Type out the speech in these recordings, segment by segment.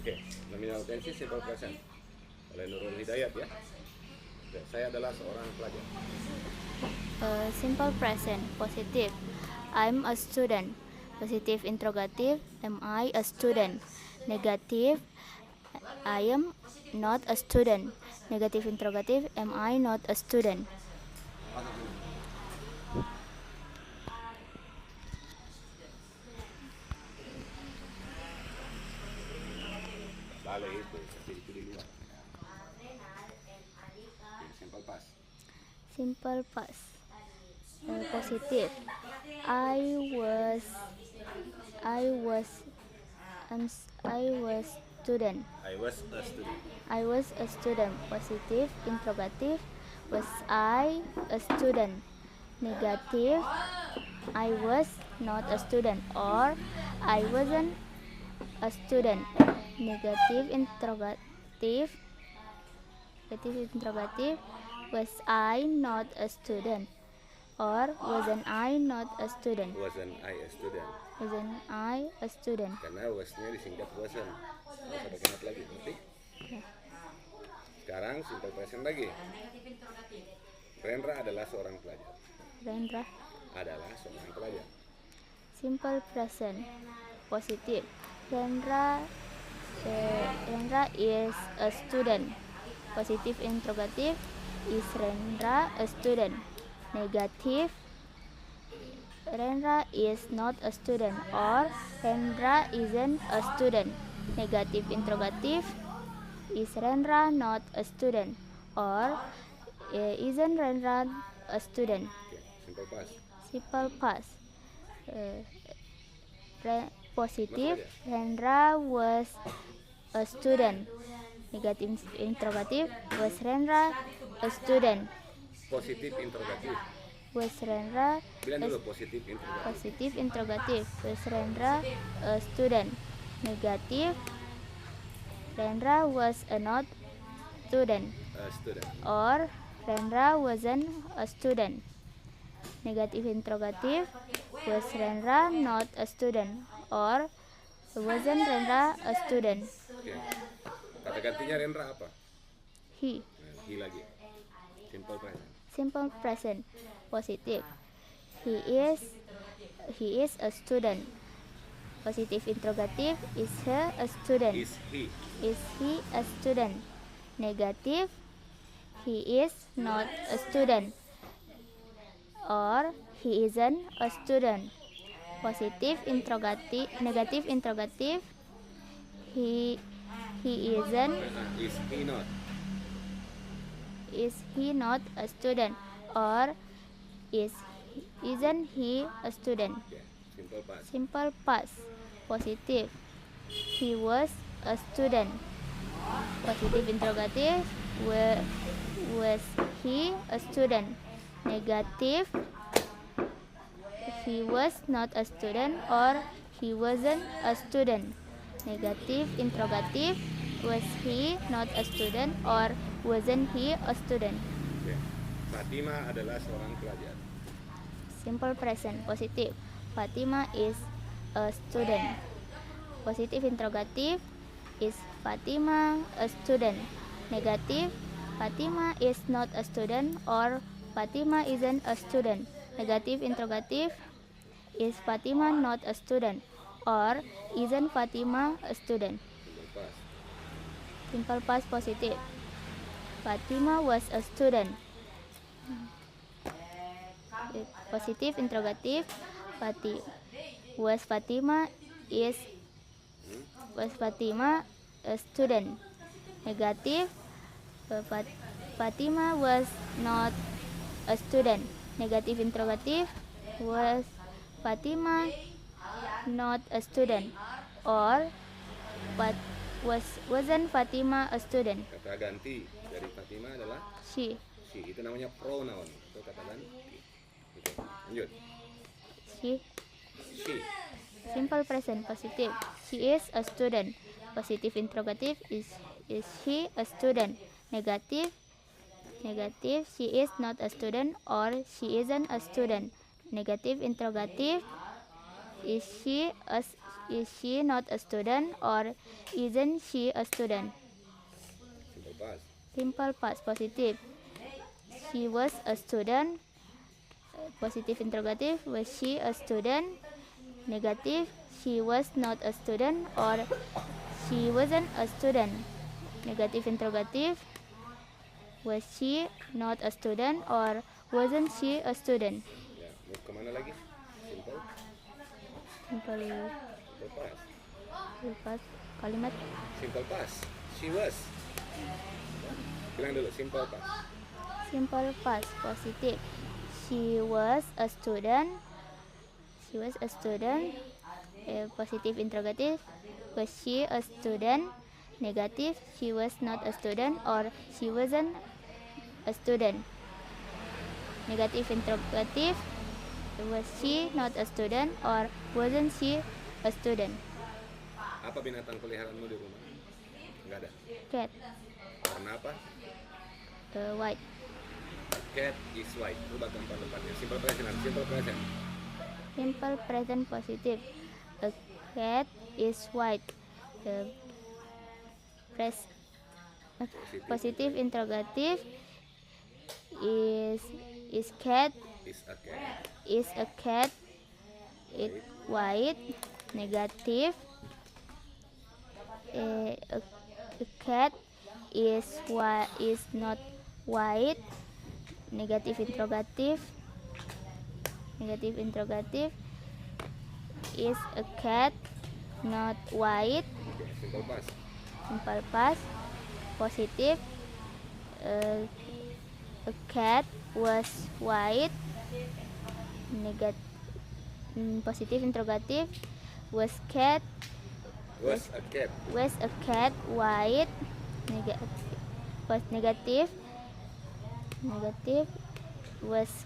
Oke, nominal tensi simple present oleh Nurul Hidayat ya. Oke, saya adalah seorang pelajar. Simple present, positive. I'm a student. Positive interrogative, am I a student? Negative, I am not a student. Negative interrogative, am I not a student? Balik itu, tapi itu di luar. Oke, simple past. Simple past, positive. I was student. I was a student. I was a student. Positive interrogative, was I a student? Negative, I was not a student or I wasn't a student. Negative interrogative, was I not a student or wasn't I not a student? Wasn't I a student? Wasn't I a student? Karena wasnya disingkat wasn't. Nggak usah pakai not lagi, ngerti? Ya. Sekarang simple present lagi. Rendra adalah seorang pelajar. Rendra, Adalah seorang pelajar. simple present, positive. Rendra is a student. Positive interrogative, is Rendra a student? Negative, Rendra is not a student or Rendra isn't a student. Negative interrogative, is Rendra not a student or isn't Rendra a student? Oke, simple past. Simple past, positive, Rendra was a student. Negative interrogative, was Rendra a student? Positif interrogatif. Was Rendra Bilang a dulu positif interrogatif. positive interrogative, was Rendra a student? Negative, Rendra was a not student Student. or Rendra wasn't a student. Negative interrogative, was Rendra not a student or wasn't Rendra a student? Oke. Kata gantinya Rendra apa? He. Nah, he lagi. Simple present. Simple present, positive. He is a student. Positive interrogative, is he a student? Is he? Is he a student? Negative, he is not a student or he isn't a student. Positive interrogative, negative interrogative, he isn't, Is he not? is he not a student or isn't he a student? Oke. Simple past. Simple past, positive. He was a student. Positive interrogative, was he a student? Negative, he was not a student or he wasn't a student. Negative interrogative, was he not a student or wasn't he a student? Oke. Fatima adalah seorang pelajar. Simple present, positive. Fatima is a student. Positive interrogative, is Fatima a student? Negative, Fatima is not a student or Fatima isn't a student. Negative interrogative, is Fatima not a student or isn't Fatima a student? Simple past. Simple past, positive. Fatima was a student. Positive interrogative, was Fatima a student? Negative, Fatima was not a student. Negative interrogative, was Fatima not a student or wasn't Fatima a student? Kata ganti dari Fatima adalah She. she. Itu namanya pronoun. Itu kata ganti. Oke. Lanjut. She. She. Simple present, positive. She is a student. Positive interrogative, is she a student? Negative, she is not a student or she isn't a student. Negative interrogative, is she a is she not a student, or isn't she a student? Simple past. Simple past positive. She was a student. Positive interrogative. Was she a student? Negative. She was not a student, or she wasn't a student. Negative interrogative. Was she not a student, or wasn't she a student? Ya, mau kemana lagi? Simple. Simple Simple past. past kalimat. Simple past. She was. Bilang dulu simple past. Simple past positive. She was a student. She was a student. Positive interrogative. Was she a student? Negative. She was not a student, or she wasn't a student. Negative interrogative. Was she not a student, or wasn't she a student? Apa binatang peliharaanmu di rumah? Enggak ada. Cat. Warna apa? White. Cat is white. Rubah tempat-tempatnya. Simple present. Simple present. Simple present positive. A cat is white. Positive interrogative. Is cat Is a cat. is a cat it white. Negative. A cat is not white. Negative interrogative. Negative interrogative. Is a cat not white? Oke, simple past. Simple past positive. A cat was white. Positive interrogative. Was a cat white? Negative. Was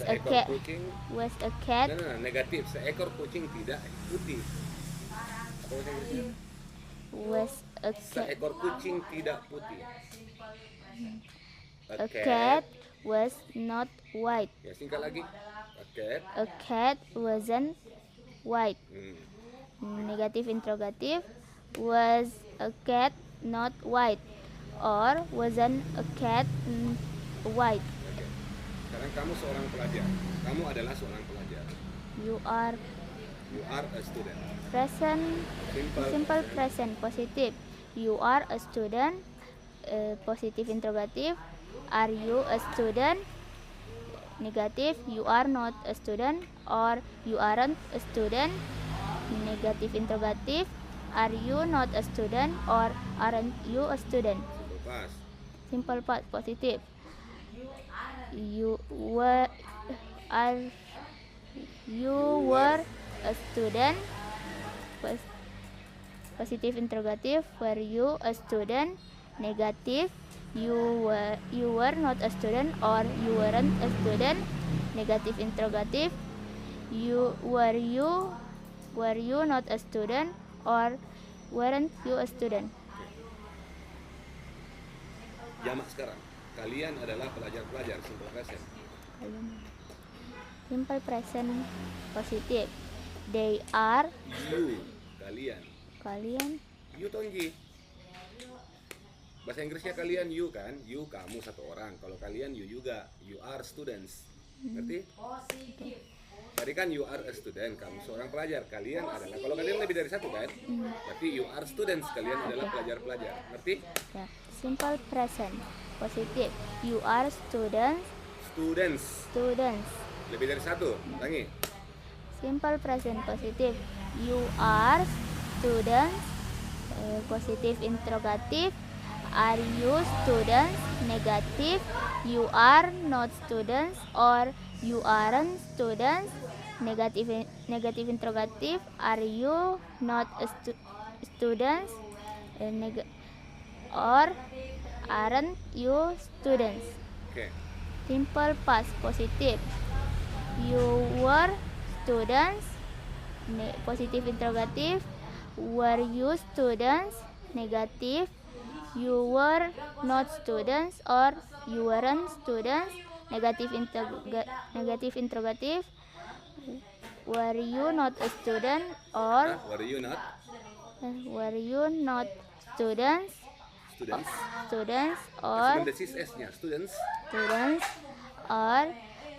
a cat kucing. was a cat Nah, negatif. Seekor kucing tidak putih. Apa bahasa Inggrisnya? was a cat Seekor kucing tidak putih. a cat was not white. Ya, singkat lagi. A cat wasn't white. Hmm. Negative interrogative. Was a cat not white, or wasn't a cat white? Oke. Sekarang kamu seorang pelajar. Kamu adalah seorang pelajar. You are You are a student. present. Simple present positive. You are a student. Positive interrogative. Are you a student? Negative. You are not a student, or you aren't a student. Negative interrogative. Are you not a student, or aren't you a student? Simple past. Simple past positive. You were a student. Positive interrogative. Were you a student? Negative. You were not a student, or you weren't a student. Negative interrogative. Were you not a student, or weren't you a student? Jamak sekarang. Kalian adalah pelajar-pelajar. Simple present. Simple present positive. They are. You. Kalian. Kalian. You Tonji. Bahasa Inggrisnya kalian you kan, you kamu satu orang. Kalau kalian you juga, you are students. Ngerti? Tadi kan you are a student, kamu seorang pelajar. Kalian adalah, kalau kalian lebih dari satu kan, berarti you are students, kalian adalah pelajar-pelajar. Ngerti? Ya. Simple present positive. You are students. Students. Lebih dari satu, ulangi. Simple present positive. You are students. Positive interrogative. Are you students? Negative. You are not students, or you aren't students. Negative interrogative. Are you not a students? Or aren't you students? Oke. Simple past positive. You were students. Positive interrogative. Were you students? Negative. You were not students, or you weren't students. Negative interrogative. were you not a student, or Were you not were you not students, students? students, Kasih or mendesis S-nya, students. students, or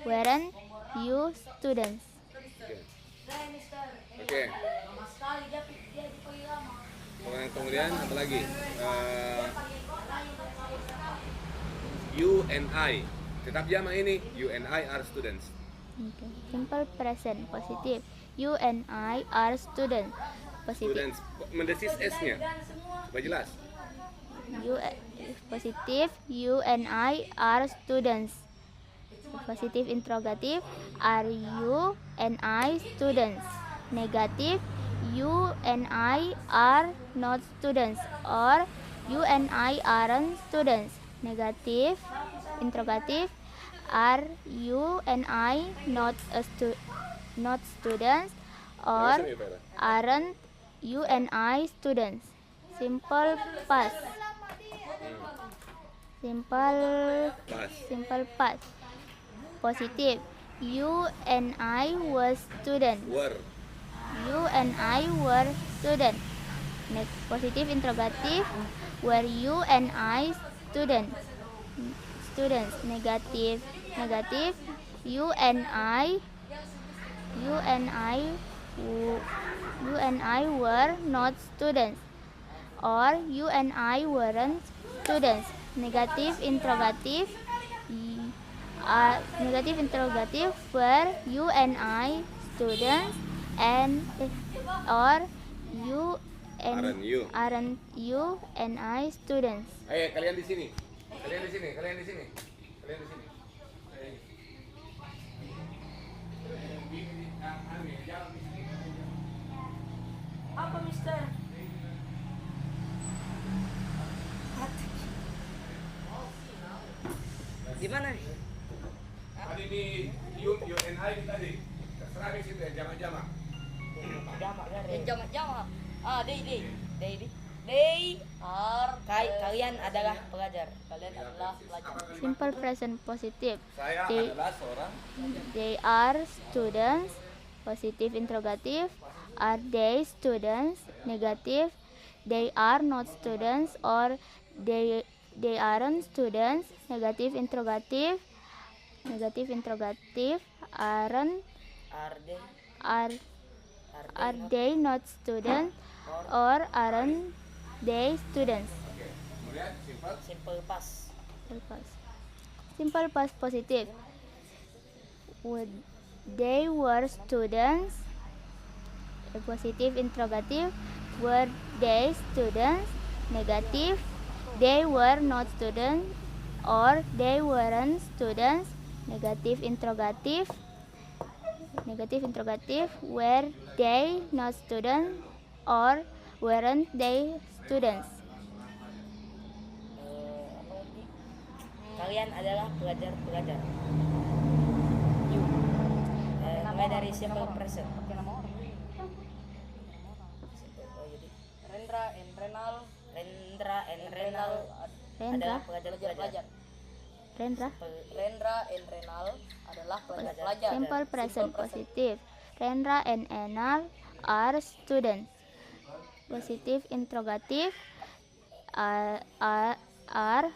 weren't you students? Oke. Kemudian apa lagi? You and I. Tetap jama ini. You and I are students. Okay. Simple present positive. You and I are students. Positive. Students. Mendesis S-nya. Supaya jelas. You positive. You and I are students. Positive interrogative. Are you and I students? Negative. You and I are not students, or you and I aren't students. Negative interrogative. Are you and I not students, or aren't you and I students? Simple past. Simple past. Positive. You and I was student. Were. You and I were student. Next, positive interrogative. Were you and I student? Students. Negative. You and I were not students, or you and I weren't students. Negative interrogative. Were you and I students, and or you and aren't you and I students? Ayo kalian di sini. Kalian di sini. Apa, Mister? Di mana nih? Tadi di you and I tadi. Terserah di situ ya, jama-jama. Jamak-jamak. They are kalian adalah pelajar. Kalian adalah pelajar. Simple present positive. Saya They- adalah seorang. They are students. Positive interrogative. Are they students? Negative. They are not students, or they aren't students. Negative interrogative. Aren't are they not students, or aren't they students? Kemudian Simple past. Simple past positive. Would they were students? A positive interrogative. Were they students? Negative. They were not students, or they weren't students. Negative interrogative. Were they not students, or weren't they students? Kalian adalah pelajar-pelajar. You. Mulai dari simple present. Rendra and Renal adalah pelajar-pelajar. Rendra. Rendra and Renal adalah pelajar-pelajar. Simple present positive. Rendra and Enal are students. Positive interrogative. Are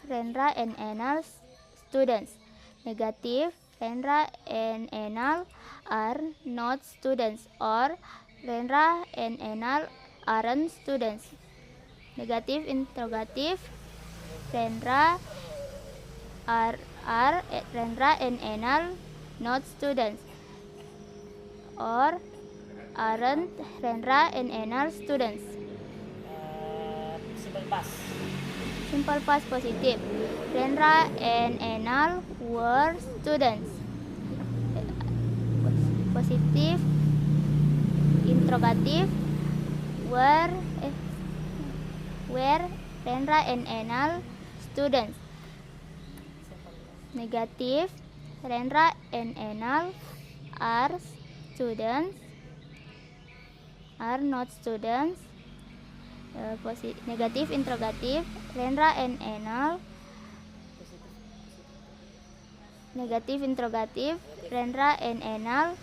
Rendra and Enal students? Negative. Rendra and Enal are not students, or Rendra and Enal aren't students. Negative interrogative. Rendra Rendra and Enal not students, or aren't Rendra and Enal students? Simple past. Simple past positive. Rendra and Enal were students. Positive interrogative. Were Rendra and Enal students? Negative. Rendra and Enal are students, are not students. Negative interrogative. Rendra and Enal. Negative interrogative. Rendra and Enal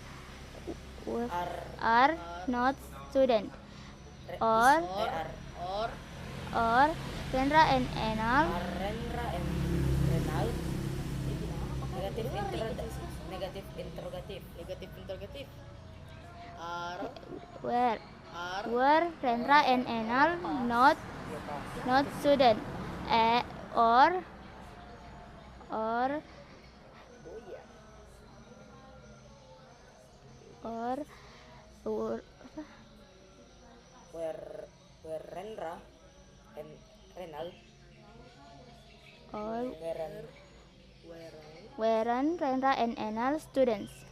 are not student. Or Rendra and Enal Rendra and Renal. Negatif interrogatif. were Rendra and Enal not student. Or Were Rendra and Renal. weren't Rendra and Enal students.